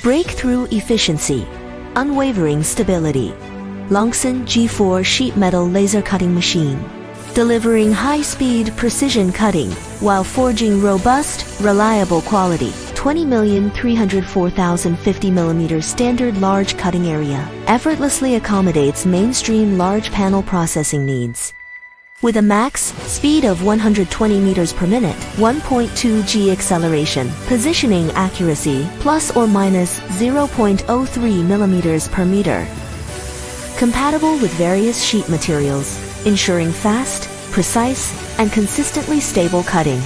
Breakthrough efficiency, unwavering stability. Longson G4 sheet metal laser cutting machine, delivering high-speed precision cutting while forging robust, reliable quality. 20,304,050 mm standard large cutting area, effortlessly accommodates mainstream large panel processing needs. With a max speed of 120 meters per minute, 1.2 g acceleration, positioning accuracy plus or minus 0.03 millimeters per meter. Compatible with various sheet materials, ensuring fast, precise, and consistently stable cutting.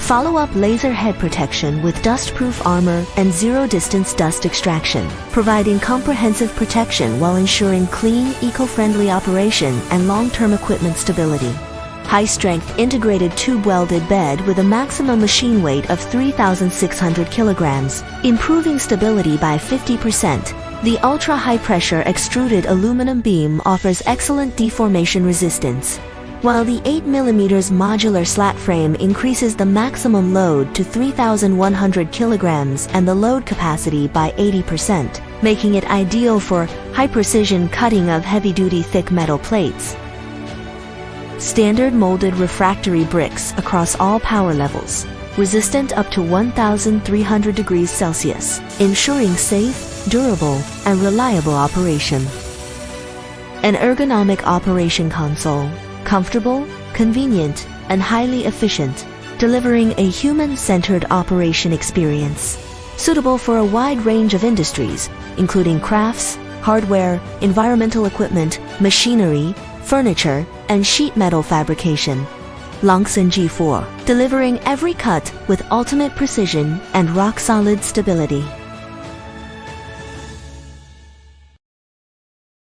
Follow-up laser head protection with dust-proof armor and zero-distance dust extraction, providing comprehensive protection while ensuring clean, eco-friendly operation and long-term equipment stability. High-strength integrated tube-welded bed with a maximum machine weight of 3,600 kilograms, improving stability by 50%. The ultra-high-pressure extruded aluminum beam offers excellent deformation resistance, while the 8 mm modular slat frame increases the maximum load to 3,100 kilograms and the load capacity by 80%, making it ideal for high-precision cutting of heavy-duty thick metal plates. Standard molded refractory bricks across all power levels, resistant up to 1,300 degrees Celsius, ensuring safe, durable, and reliable operation. An ergonomic operation console, comfortable, convenient, and highly efficient, delivering a human-centered operation experience. Suitable for a wide range of industries, including crafts, hardware, environmental equipment, machinery, furniture, and sheet metal fabrication. Longson G4, delivering every cut with ultimate precision and rock-solid stability.